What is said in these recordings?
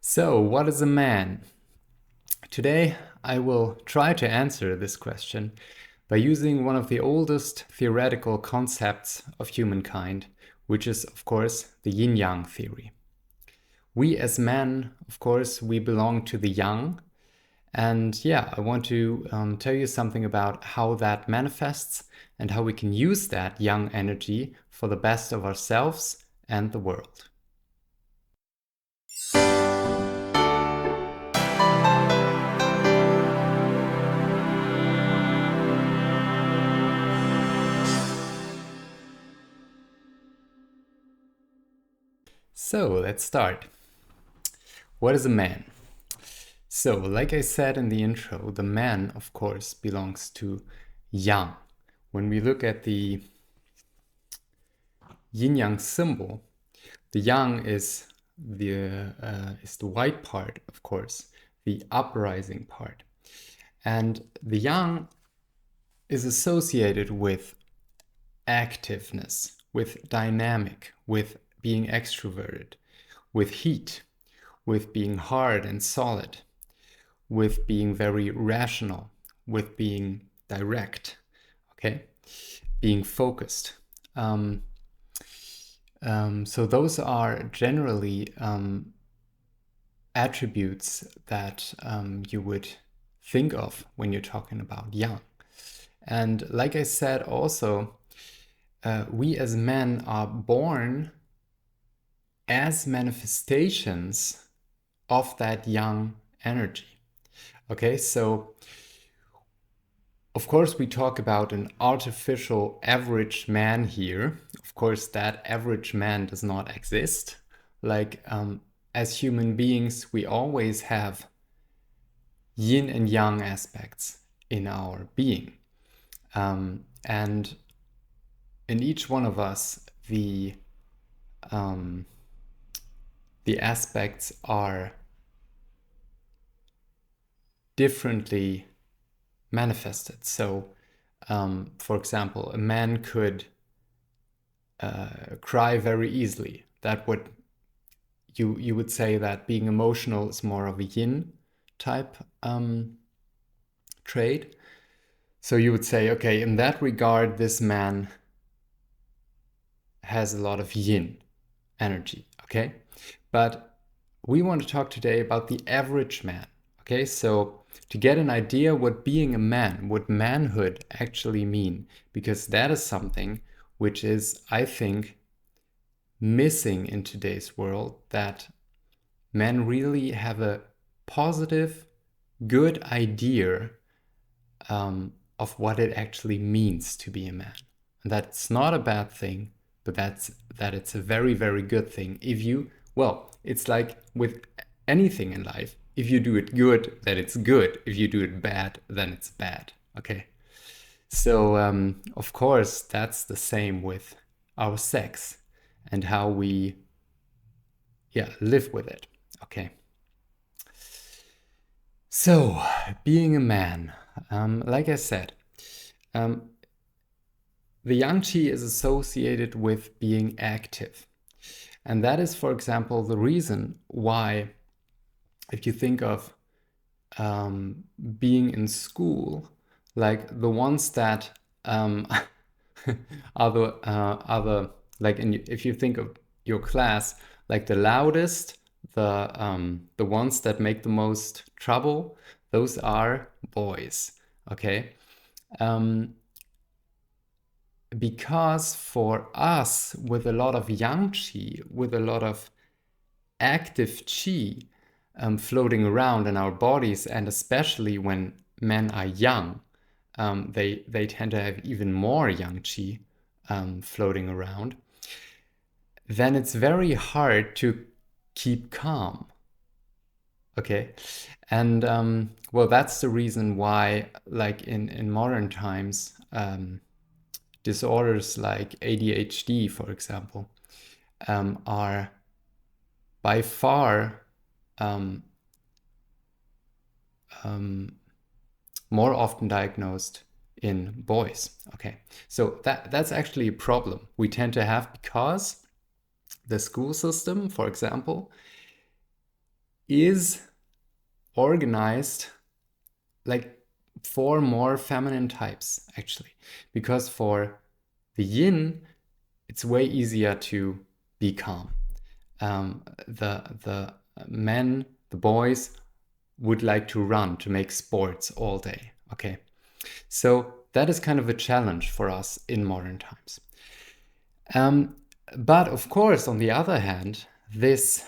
So, what is a man? Today, I will try to answer this question by using one of the oldest theoretical concepts of humankind, which is, of course, the yin-yang theory. We as men, of course, we belong to the yang. And yeah, I want to tell you something about how that manifests and how we can use that yang energy for the best of ourselves and the world. So let's start. What is a man? So, like I said in the intro, the man, of course, belongs to yang. When we look at the yin-yang symbol, the yang is the white part, of course, the uprising part. And the yang is associated with activeness, with dynamic, with being extroverted, with heat, with being hard and solid, with being very rational, with being direct, okay, being focused. So those are generally attributes that you would think of when you're talking about yang. And like I said also, we as men are born as manifestations of that yang energy. Okay, so of course we talk about an artificial average man here. Of course, that average man does not exist. Like as human beings, we always have yin and yang aspects in our being. And in each one of us, the aspects are differently manifested. So, for example, a man could cry very easily. That would you would say that being emotional is more of a yin type trait. So you would say, okay, in that regard, this man has a lot of yin energy. Okay, but we want to talk today about the average man. Okay, so to get an idea what being a man, what manhood actually mean, because that is something which is, I think, missing in today's world, that men really have a positive, good idea of what it actually means to be a man. And that's not a bad thing, but that it's a very, very good thing. It's like with anything in life. If you do it good, then it's good. If you do it bad, then it's bad. Okay. So, of course, that's the same with our sex and how we, live with it. Okay. So, being a man, like I said, the yang qi is associated with being active. And that is, for example, the reason why, if you think of being in school, like the ones that are the like if you think of your class, like the loudest, the ones that make the most trouble, those are boys. Okay, because for us, with a lot of yang qi, with a lot of active qi floating around in our bodies, and especially when men are young, they tend to have even more yang qi floating around, then it's very hard to keep calm. Okay, and that's the reason why, like in modern times, disorders like ADHD, for example, are by far more often diagnosed in boys. Okay, so that's actually a problem we tend to have, because the school system, for example, is organized like 4 more feminine types, actually, because for the yin, it's way easier to be calm. The men, the boys, would like to run, to make sports all day. Okay, so that is kind of a challenge for us in modern times. But of course, on the other hand, this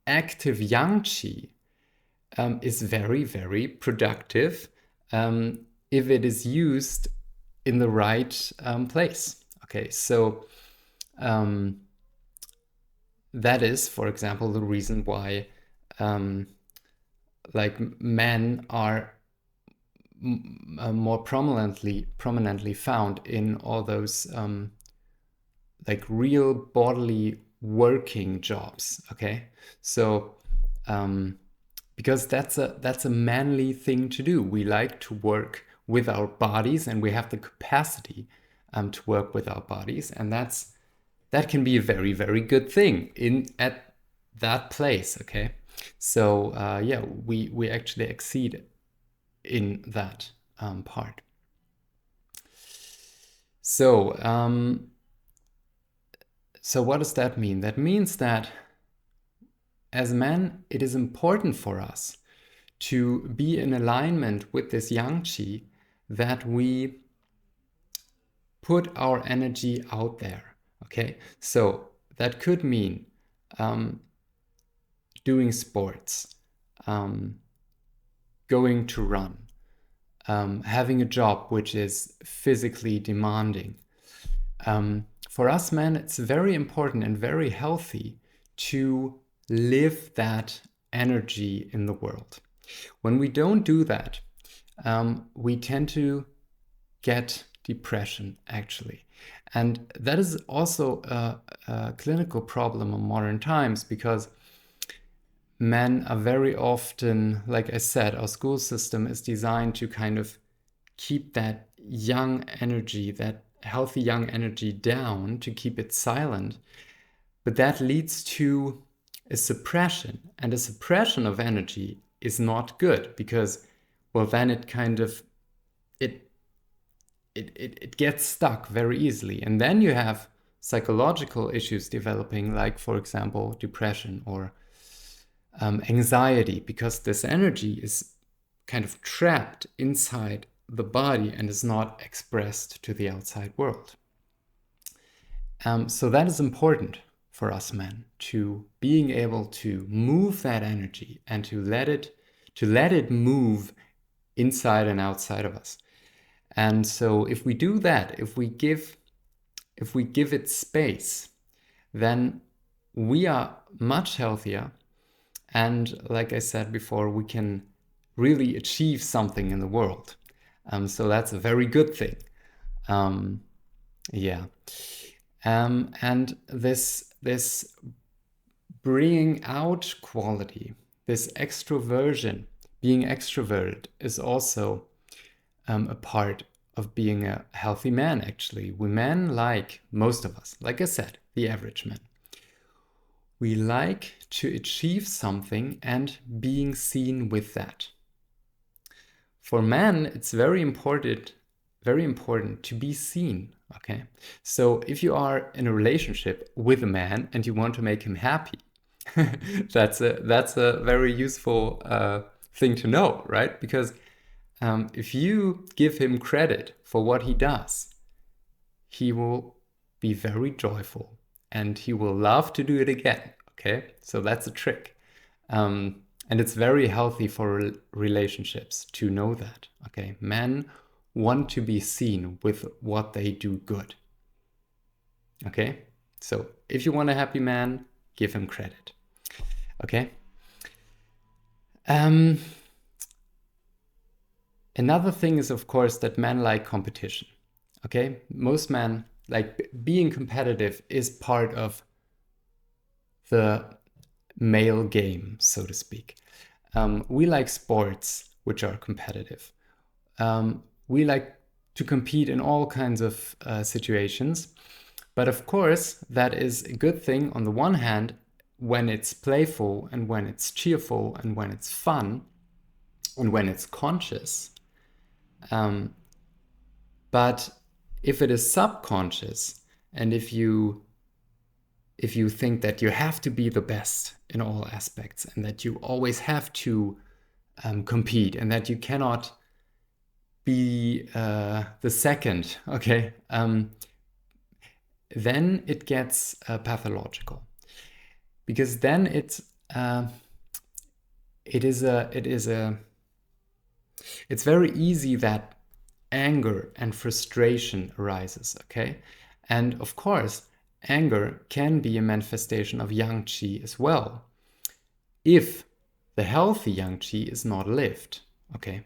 active yang qi is very, very productive if it is used in the right place. Okay, so that is, for example, the reason why like men are more prominently found in all those like real bodily working jobs. Okay, so because that's a manly thing to do. We like to work with our bodies, and we have the capacity to work with our bodies, and that can be a very, very good thing at that place. Okay, so yeah, we actually exceed in that part. So so what does that mean? That means that as men, it is important for us to be in alignment with this yang qi, that we put our energy out there. Okay, so that could mean doing sports, going to run, having a job which is physically demanding. For us men, it's very important and very healthy to live that energy in the world. When we don't do that, we tend to get depression, actually. And that is also a clinical problem in modern times, because men are very often, like I said, our school system is designed to kind of keep that young energy, that healthy young energy down, to keep it silent. But that leads to a suppression, and a suppression of energy is not good, because, well, then it kind of it gets stuck very easily, and then you have psychological issues developing, like, for example, depression or anxiety, because this energy is kind of trapped inside the body and is not expressed to the outside world. So that is important for us men, to being able to move that energy and to let it move inside and outside of us. And so if we do that, if we give it space, then we are much healthier. And like I said before, we can really achieve something in the world. So that's a very good thing. Yeah. And this bringing out quality, this extroversion, being extroverted, is also a part of being a healthy man, actually. We men, like most of us, like I said, the average man, we like to achieve something and being seen with that. For men, it's very important to be seen. Okay, so if you are in a relationship with a man and you want to make him happy, that's a very useful thing to know, right? Because if you give him credit for what he does, he will be very joyful and he will love to do it again. Okay, so that's a trick. And it's very healthy for relationships to know that. Okay, men want to be seen with what they do good. Okay, so if you want a happy man, give him credit. Okay. Another thing is, of course, that men like competition. Okay, most men, like, being competitive is part of the male game, so to speak. We like sports which are competitive. We like to compete in all kinds of situations. But of course, that is a good thing on the one hand, when it's playful and when it's cheerful and when it's fun and when it's conscious. But if it is subconscious, and if you think that you have to be the best in all aspects and that you always have to compete and that you cannot be the second, okay, then it gets pathological, because then it's very easy that anger and frustration arises, okay? And of course, anger can be a manifestation of yang qi as well, if the healthy yang qi is not lived, okay?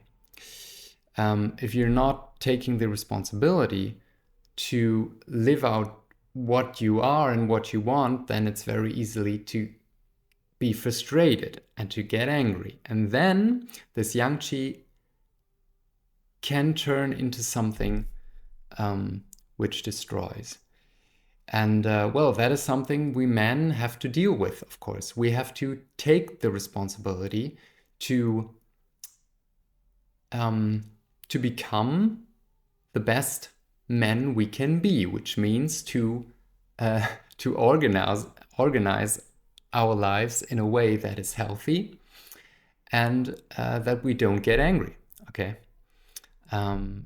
If you're not taking the responsibility to live out what you are and what you want, then it's very easily to be frustrated and to get angry. And then this yang qi can turn into something which destroys. And well, that is something we men have to deal with, of course. We have to take the responsibility to become the best men we can be, which means to organize our lives in a way that is healthy and that we don't get angry, okay?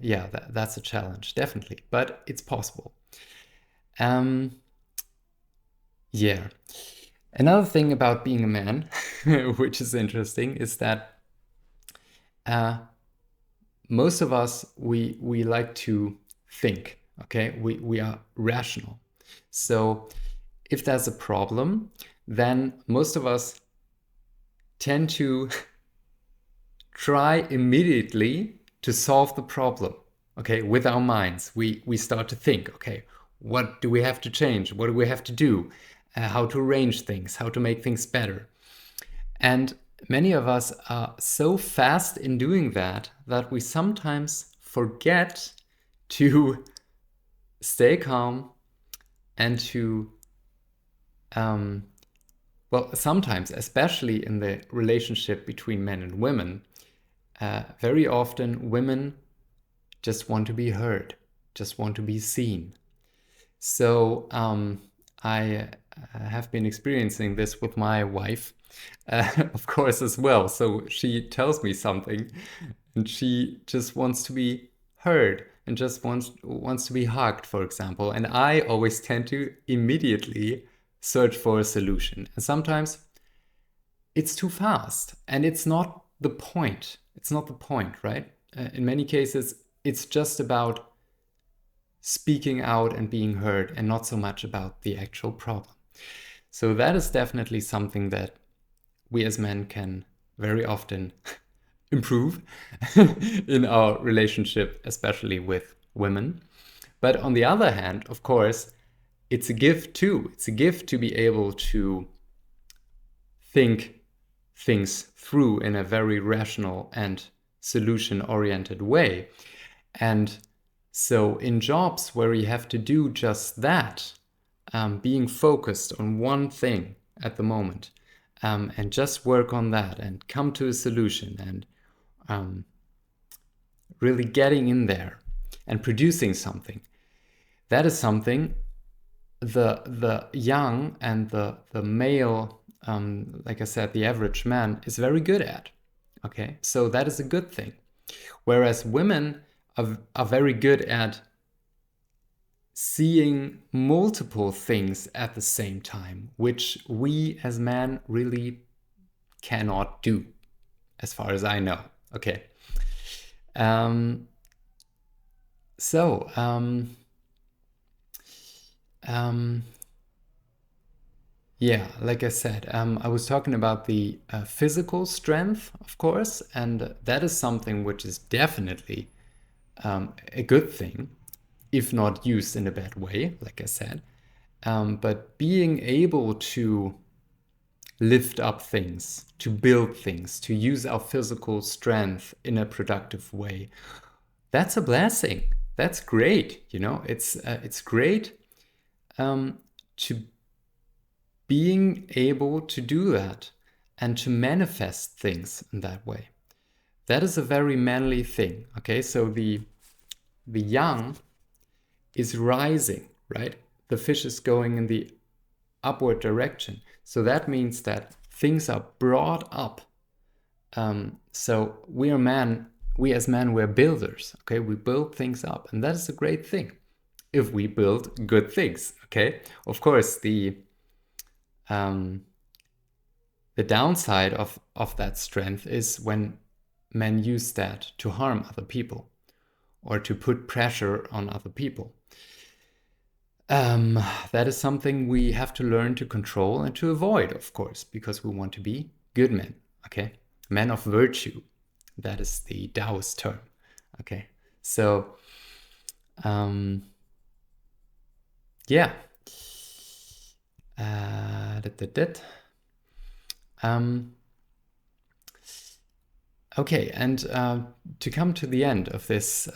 Yeah, that's a challenge, definitely, but it's possible. Yeah. Another thing about being a man, which is interesting, is that most of us, we like to think, okay? We are rational. So if there's a problem, then most of us tend to try immediately to solve the problem, okay? With our minds, we start to think, okay, what do we have to change? What do we have to do? How to arrange things, how to make things better. And many of us are so fast in doing that we sometimes forget to stay calm and to, well, sometimes, especially in the relationship between men and women, very often women just want to be heard, just want to be seen. So I have been experiencing this with my wife, of course, as well. So she tells me something and she just wants to be heard and just wants to be hugged, for example. And I always tend to immediately search for a solution. And sometimes it's too fast and it's not the point. It's not the point, right? In many cases, it's just about speaking out and being heard and not so much about the actual problem. So that is definitely something that we as men can very often improve in our relationship, especially with women. But on the other hand, of course, it's a gift too. It's a gift to be able to think things through in a very rational and solution-oriented way. And so in jobs where you have to do just that, being focused on one thing at the moment, and just work on that and come to a solution and really getting in there and producing something, that is something the young and the male, like I said, the average man is very good at. Okay, so that is a good thing. Whereas women are very good at seeing multiple things at the same time, which we as men really cannot do, as far as I know. Okay. Yeah, like I said, I was talking about the physical strength, of course, and that is something which is definitely a good thing, if not used in a bad way, like I said. But being able to lift up things, to build things, to use our physical strength in a productive way, that's a blessing. That's great. You know, it's great to being able to do that and to manifest things in that way. That is a very manly thing. Okay, so the yang is rising, right? The fish is going in the upward direction. So that means that things are brought up. So we as men, we're builders. Okay, we build things up, and that is a great thing if we build good things. Okay, of course the downside of that strength is when men use that to harm other people or to put pressure on other people. That is something we have to learn to control and to avoid, of course, because we want to be good men, okay? Men of virtue. That is the Taoist term, okay? So, yeah. Okay, and to come to the end of this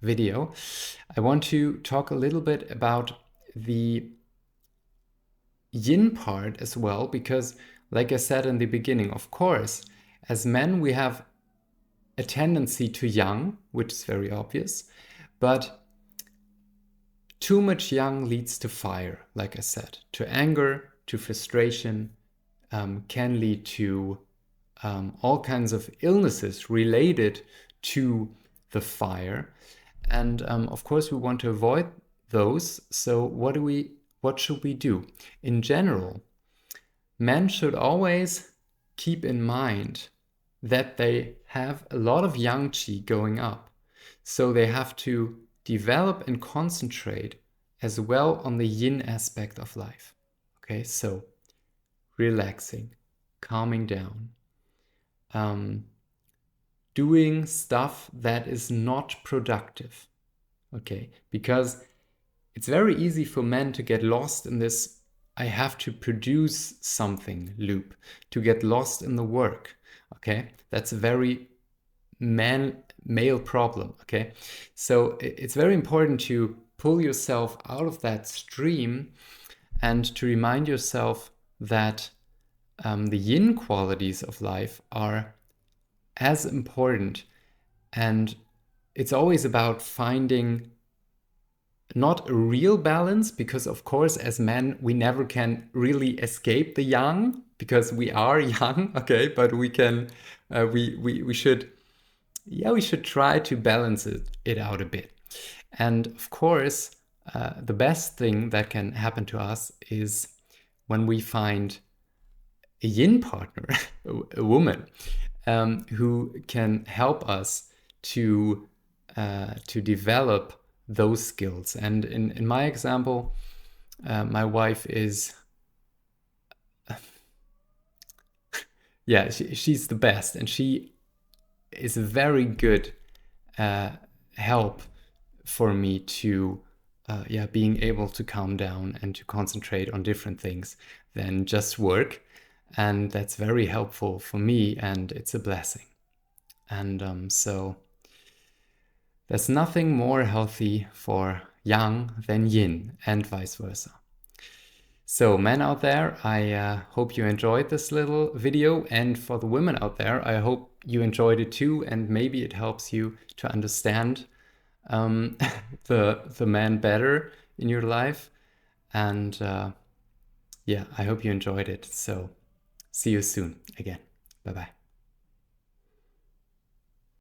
video, I want to talk a little bit about the yin part as well, because like I said in the beginning, of course, as men we have a tendency to yang, which is very obvious, but too much yang leads to fire, like I said, to anger, to frustration, can lead to all kinds of illnesses related to the fire. And of course, we want to avoid those. So what should we do? In general, men should always keep in mind that they have a lot of yang qi going up. So they have to develop and concentrate as well on the yin aspect of life. Okay, so relaxing, calming down, doing stuff that is not productive. Okay, because it's very easy for men to get lost in this I have to produce something loop, to get lost in the work. Okay, that's a very male problem. Okay, so it's very important to pull yourself out of that stream and to remind yourself that the yin qualities of life are as important, and it's always about finding not a real balance, because of course as men we never can really escape the yang because we are yang, okay, but we can we should try to balance it out a bit. And of course the best thing that can happen to us is when we find a yin partner, a woman, who can help us to develop those skills. And in my example, my wife is, yeah, she's the best, and she is a very good help for me to being able to calm down and to concentrate on different things than just work. And that's very helpful for me, and it's a blessing. And so there's nothing more healthy for yang than yin, and vice versa. So men out there, I hope you enjoyed this little video, and for the women out there, I hope you enjoyed it too, and maybe it helps you to understand the man better in your life. And yeah, I hope you enjoyed it. So see you soon again. Bye-bye.